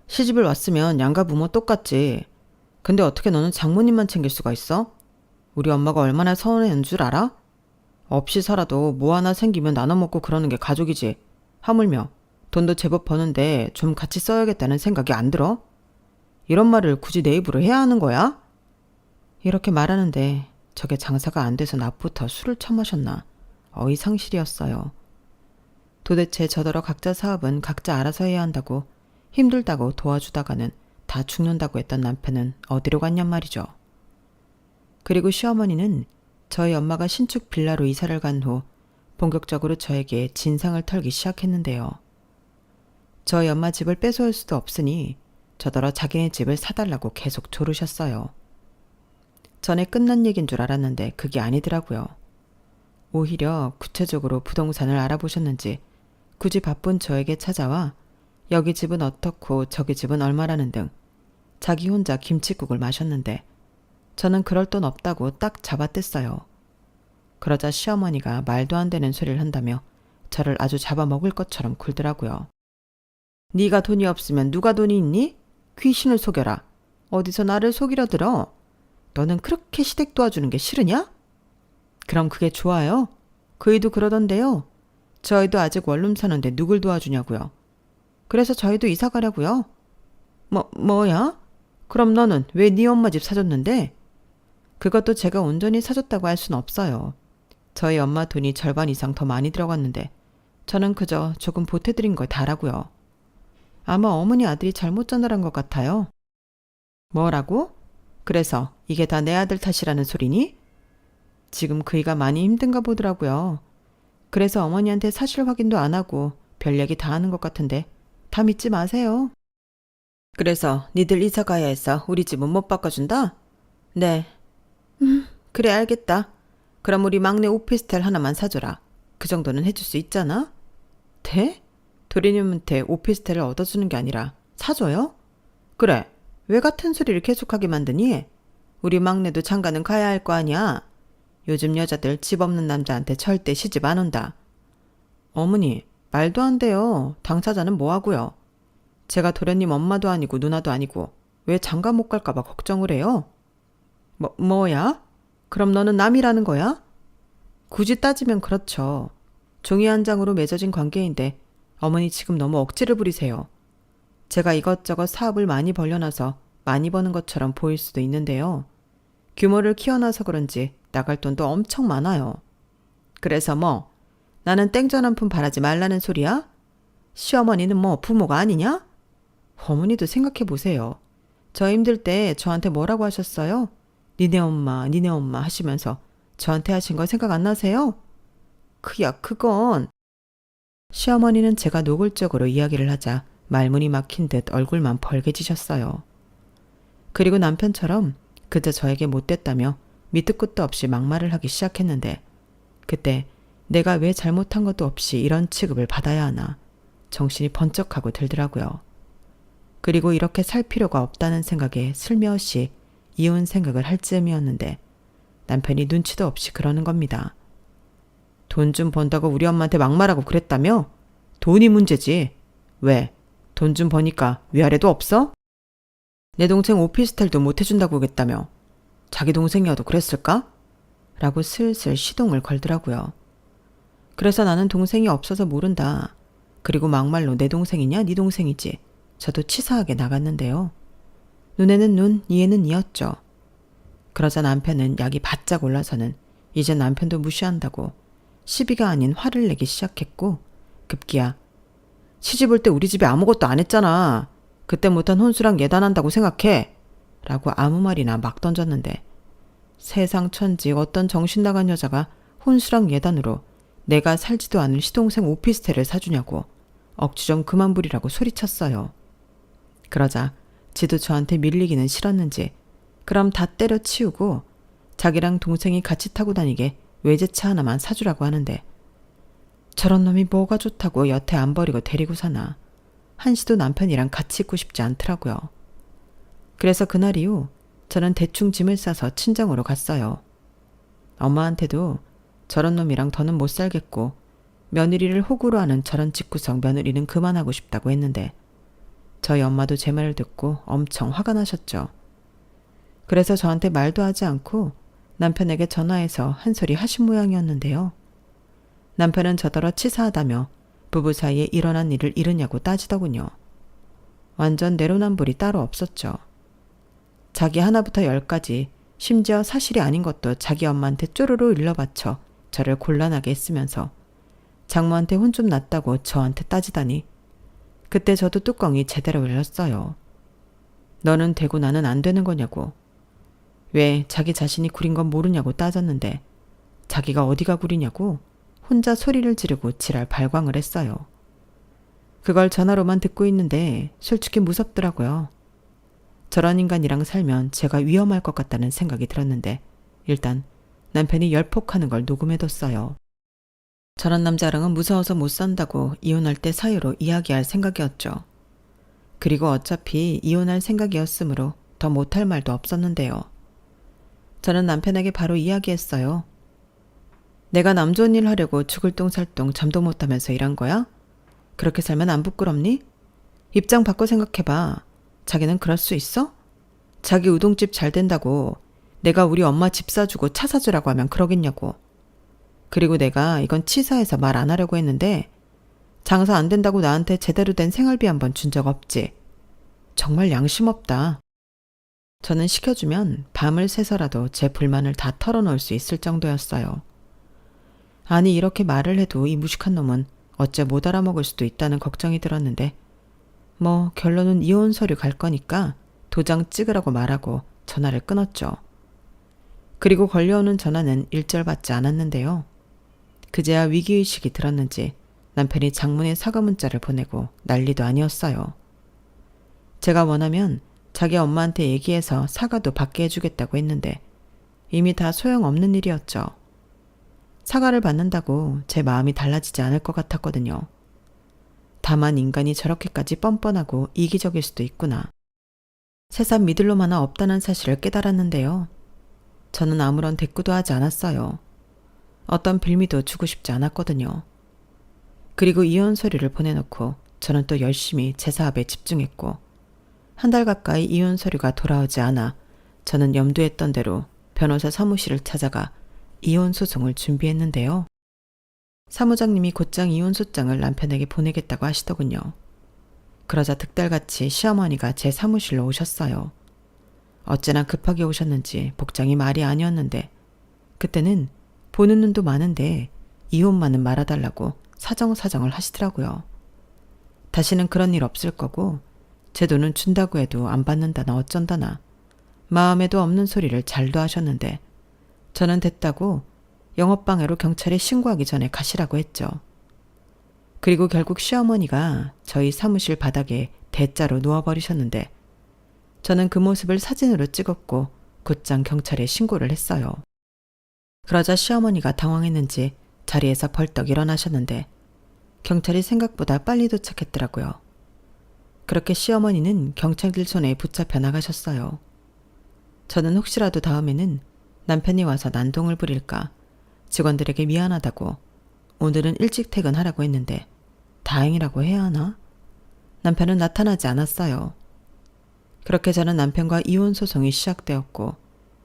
시집을 왔으면 양가 부모 똑같지. 근데 어떻게 너는 장모님만 챙길 수가 있어? 우리 엄마가 얼마나 서운해하는 줄 알아? 없이 살아도 뭐 하나 생기면 나눠 먹고 그러는 게 가족이지. 하물며 돈도 제법 버는데 좀 같이 써야겠다는 생각이 안 들어? 이런 말을 굳이 내 입으로 해야 하는 거야? 이렇게 말하는데 저게 장사가 안 돼서 낮부터 술을 처마셨나 어이상실이었어요. 도대체 저더러 각자 사업은 각자 알아서 해야 한다고 힘들다고 도와주다가는 다 죽는다고 했던 남편은 어디로 갔냔 말이죠. 그리고 시어머니는 저희 엄마가 신축 빌라로 이사를 간 후 본격적으로 저에게 진상을 털기 시작했는데요. 저희 엄마 집을 뺏어올 수도 없으니 저더러 자기네 집을 사달라고 계속 조르셨어요. 전에 끝난 얘긴 줄 알았는데 그게 아니더라고요. 오히려 구체적으로 부동산을 알아보셨는지 굳이 바쁜 저에게 찾아와 여기 집은 어떻고 저기 집은 얼마라는 등 자기 혼자 김칫국을 마셨는데 저는 그럴 돈 없다고 딱 잡아댔어요. 그러자 시어머니가 말도 안 되는 소리를 한다며 저를 아주 잡아먹을 것처럼 굴더라고요. 네가 돈이 없으면 누가 돈이 있니? 귀신을 속여라. 어디서 나를 속이려 들어? 너는 그렇게 시댁 도와주는 게 싫으냐? 그럼 그게 좋아요? 그 애도 그러던데요. 저희도 아직 원룸 사는데 누굴 도와주냐고요. 그래서 저희도 이사 가려고요. 뭐야? 그럼 너는 왜 네 엄마 집 사줬는데? 그것도 제가 온전히 사줬다고 할 순 없어요. 저희 엄마 돈이 절반 이상 더 많이 들어갔는데 저는 그저 조금 보태드린 걸 다라고요. 아마 어머니 아들이 잘못 전달한 것 같아요. 뭐라고? 그래서 이게 다 내 아들 탓이라는 소리니? 지금 그이가 많이 힘든가 보더라고요. 그래서 어머니한테 사실 확인도 안 하고 별 얘기 다 하는 것 같은데 다 믿지 마세요. 그래서 니들 이사 가야 해서 우리 집은 못 바꿔준다? 네. 그래 알겠다. 그럼 우리 막내 오피스텔 하나만 사줘라. 그 정도는 해줄 수 있잖아? 네? 도리님한테 오피스텔을 얻어주는 게 아니라 사줘요? 그래. 왜 같은 소리를 계속하게 만드니? 우리 막내도 장가는 가야 할 거 아니야. 요즘 여자들 집 없는 남자한테 절대 시집 안 온다. 어머니, 말도 안 돼요. 당사자는 뭐하고요? 제가 도련님 엄마도 아니고 누나도 아니고 왜 장가 못 갈까 봐 걱정을 해요? 뭐야? 그럼 너는 남이라는 거야? 굳이 따지면 그렇죠. 종이 한 장으로 맺어진 관계인데 어머니 지금 너무 억지를 부리세요. 제가 이것저것 사업을 많이 벌려놔서 많이 버는 것처럼 보일 수도 있는데요. 규모를 키워놔서 그런지 나갈 돈도 엄청 많아요. 그래서 뭐 나는 땡전 한 푼 바라지 말라는 소리야? 시어머니는 뭐 부모가 아니냐? 어머니도 생각해 보세요. 저 힘들 때 저한테 뭐라고 하셨어요? 니네 엄마 하시면서 저한테 하신 거 생각 안 나세요? 그건. 시어머니는 제가 노골적으로 이야기를 하자 말문이 막힌 듯 얼굴만 벌개지셨어요. 그리고 남편처럼 그저 저에게 못됐다며 밑도 끝도 없이 막말을 하기 시작했는데 그때 내가 왜 잘못한 것도 없이 이런 취급을 받아야 하나 정신이 번쩍하고 들더라고요. 그리고 이렇게 살 필요가 없다는 생각에 슬며시 이혼 생각을 할 즈음이었는데 남편이 눈치도 없이 그러는 겁니다. 돈 좀 번다고 우리 엄마한테 막말하고 그랬다며? 돈이 문제지. 왜? 돈 좀 버니까 위아래도 없어? 내 동생 오피스텔도 못 해준다고 그랬다며. 자기 동생이어도 그랬을까? 라고 슬슬 시동을 걸더라고요. 그래서 나는 동생이 없어서 모른다. 그리고 막말로 내 동생이냐 네 동생이지. 저도 치사하게 나갔는데요. 눈에는 눈, 이에는 이였죠. 그러자 남편은 약이 바짝 올라서는 이제 남편도 무시한다고 시비가 아닌 화를 내기 시작했고 급기야 시집 올 때 우리 집에 아무것도 안 했잖아. 그때 못한 혼수랑 예단한다고 생각해. 라고 아무 말이나 막 던졌는데 세상 천지 어떤 정신 나간 여자가 혼수랑 예단으로 내가 살지도 않을 시동생 오피스텔을 사주냐고 억지 좀 그만 부리라고 소리쳤어요. 그러자 지도 저한테 밀리기는 싫었는지 그럼 다 때려치우고 자기랑 동생이 같이 타고 다니게 외제차 하나만 사주라고 하는데 저런 놈이 뭐가 좋다고 여태 안 버리고 데리고 사나. 한시도 남편이랑 같이 있고 싶지 않더라고요. 그래서 그날 이후 저는 대충 짐을 싸서 친정으로 갔어요. 엄마한테도 저런 놈이랑 더는 못 살겠고 며느리를 호구로 하는 저런 집구석 며느리는 그만하고 싶다고 했는데 저희 엄마도 제 말을 듣고 엄청 화가 나셨죠. 그래서 저한테 말도 하지 않고 남편에게 전화해서 한 소리 하신 모양이었는데요. 남편은 저더러 치사하다며 부부 사이에 일어난 일을 이르냐고 따지더군요. 완전 내로남불이 따로 없었죠. 자기 하나부터 10까지 심지어 사실이 아닌 것도 자기 엄마한테 쪼르르 일러바쳐 저를 곤란하게 했으면서 장모한테 혼 좀 났다고 저한테 따지다니 그때 저도 뚜껑이 제대로 열렸어요. 너는 되고 나는 안 되는 거냐고. 왜 자기 자신이 구린 건 모르냐고 따졌는데 자기가 어디가 구리냐고 혼자 소리를 지르고 지랄 발광을 했어요. 그걸 전화로만 듣고 있는데 솔직히 무섭더라고요. 저런 인간이랑 살면 제가 위험할 것 같다는 생각이 들었는데 일단 남편이 열폭하는 걸 녹음해뒀어요. 저런 남자랑은 무서워서 못 산다고 이혼할 때 사유로 이야기할 생각이었죠. 그리고 어차피 이혼할 생각이었으므로 더 못할 말도 없었는데요. 저는 남편에게 바로 이야기했어요. 내가 남 좋은 일 하려고 죽을 똥 살 똥 잠도 못 하면서 일한 거야? 그렇게 살면 안 부끄럽니? 입장 바꿔 생각해봐. 자기는 그럴 수 있어? 자기 우동집 잘 된다고 내가 우리 엄마 집 사주고 차 사주라고 하면 그러겠냐고. 그리고 내가 이건 치사해서 말 안 하려고 했는데 장사 안 된다고 나한테 제대로 된 생활비 한 번 준 적 없지. 정말 양심 없다. 저는 시켜주면 밤을 새서라도 제 불만을 다 털어놓을 수 있을 정도였어요. 아니 이렇게 말을 해도 이 무식한 놈은 어째 못 알아먹을 수도 있다는 걱정이 들었는데 뭐 결론은 이혼 서류 갈 거니까 도장 찍으라고 말하고 전화를 끊었죠. 그리고 걸려오는 전화는 일절 받지 않았는데요. 그제야 위기의식이 들었는지 남편이 장문의 사과 문자를 보내고 난리도 아니었어요. 제가 원하면 자기 엄마한테 얘기해서 사과도 받게 해주겠다고 했는데 이미 다 소용없는 일이었죠. 사과를 받는다고 제 마음이 달라지지 않을 것 같았거든요. 다만 인간이 저렇게까지 뻔뻔하고 이기적일 수도 있구나. 세상 믿을 놈 하나 없다는 사실을 깨달았는데요. 저는 아무런 대꾸도 하지 않았어요. 어떤 빌미도 주고 싶지 않았거든요. 그리고 이혼 서류를 보내놓고 저는 또 열심히 제 사업에 집중했고 한 달 가까이 이혼 서류가 돌아오지 않아 저는 염두했던 대로 변호사 사무실을 찾아가 이혼 소송을 준비했는데요. 사무장님이 곧장 이혼 소장을 남편에게 보내겠다고 하시더군요. 그러자 득달같이 시어머니가 제 사무실로 오셨어요. 어째나 급하게 오셨는지 복장이 말이 아니었는데 그때는 보는 눈도 많은데 이혼만은 말아달라고 사정사정을 하시더라고요. 다시는 그런 일 없을 거고 제 돈은 준다고 해도 안 받는다나 어쩐다나 마음에도 없는 소리를 잘도 하셨는데 저는 됐다고 영업방해로 경찰에 신고하기 전에 가시라고 했죠. 그리고 결국 시어머니가 저희 사무실 바닥에 대자로 누워버리셨는데 저는 그 모습을 사진으로 찍었고 곧장 경찰에 신고를 했어요. 그러자 시어머니가 당황했는지 자리에서 벌떡 일어나셨는데 경찰이 생각보다 빨리 도착했더라고요. 그렇게 시어머니는 경찰들 손에 붙잡혀 나가셨어요. 저는 혹시라도 다음에는 남편이 와서 난동을 부릴까 직원들에게 미안하다고 오늘은 일찍 퇴근하라고 했는데 다행이라고 해야 하나? 남편은 나타나지 않았어요. 그렇게 저는 남편과 이혼 소송이 시작되었고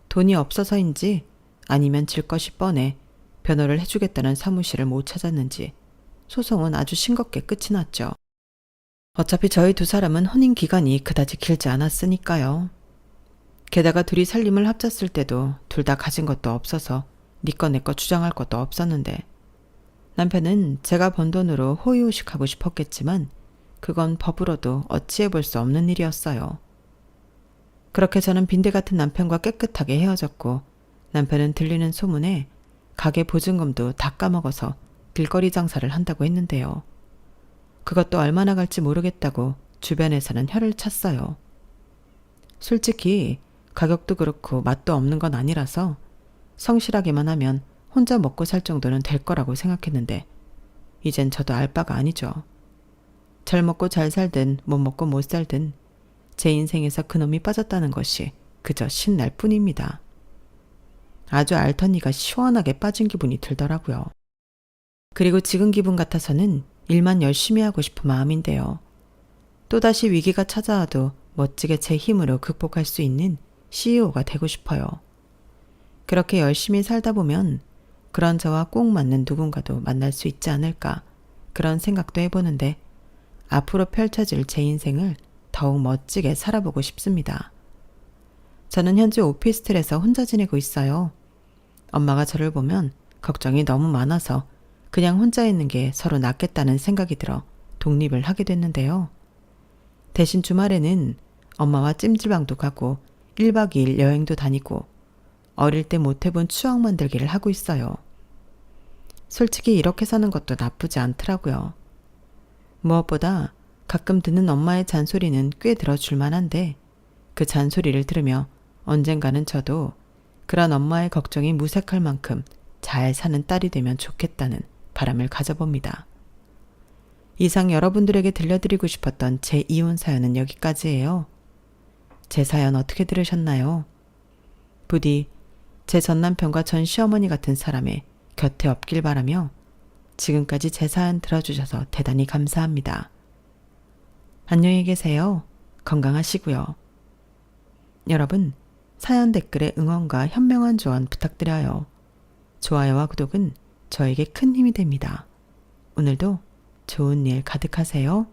돈이 없어서인지 아니면 질 것이 뻔해 변호를 해주겠다는 사무실을 못 찾았는지 소송은 아주 싱겁게 끝이 났죠. 어차피 저희 두 사람은 혼인 기간이 그다지 길지 않았으니까요. 게다가 둘이 살림을 합쳤을 때도 둘 다 가진 것도 없어서 니꺼 내꺼 주장할 것도 없었는데 남편은 제가 번 돈으로 호의호식하고 싶었겠지만 그건 법으로도 어찌해 볼 수 없는 일이었어요. 그렇게 저는 빈대 같은 남편과 깨끗하게 헤어졌고 남편은 들리는 소문에 가게 보증금도 다 까먹어서 길거리 장사를 한다고 했는데요. 그것도 얼마나 갈지 모르겠다고 주변에서는 혀를 찼어요. 솔직히 가격도 그렇고 맛도 없는 건 아니라서 성실하게만 하면 혼자 먹고 살 정도는 될 거라고 생각했는데 이젠 저도 알 바가 아니죠. 잘 먹고 잘 살든 못 먹고 못 살든 제 인생에서 그놈이 빠졌다는 것이 그저 신날 뿐입니다. 아주 알턴니가 시원하게 빠진 기분이 들더라고요. 그리고 지금 기분 같아서는 일만 열심히 하고 싶은 마음인데요. 또다시 위기가 찾아와도 멋지게 제 힘으로 극복할 수 있는 CEO가 되고 싶어요. 그렇게 열심히 살다 보면 그런 저와 꼭 맞는 누군가도 만날 수 있지 않을까 그런 생각도 해보는데 앞으로 펼쳐질 제 인생을 더욱 멋지게 살아보고 싶습니다. 저는 현재 오피스텔에서 혼자 지내고 있어요. 엄마가 저를 보면 걱정이 너무 많아서 그냥 혼자 있는 게 서로 낫겠다는 생각이 들어 독립을 하게 됐는데요. 대신 주말에는 엄마와 찜질방도 가고 1박 2일 여행도 다니고 어릴 때 못 해본 추억 만들기를 하고 있어요. 솔직히 이렇게 사는 것도 나쁘지 않더라고요. 무엇보다 가끔 듣는 엄마의 잔소리는 꽤 들어줄 만한데 그 잔소리를 들으며 언젠가는 저도 그런 엄마의 걱정이 무색할 만큼 잘 사는 딸이 되면 좋겠다는 바람을 가져봅니다. 이상 여러분들에게 들려드리고 싶었던 제 이혼 사연은 여기까지예요. 제 사연 어떻게 들으셨나요? 부디 제 전남편과 전 시어머니 같은 사람의 곁에 없길 바라며 지금까지 제 사연 들어주셔서 대단히 감사합니다. 안녕히 계세요. 건강하시고요. 여러분, 사연 댓글에 응원과 현명한 조언 부탁드려요. 좋아요와 구독은 저에게 큰 힘이 됩니다. 오늘도 좋은 일 가득하세요.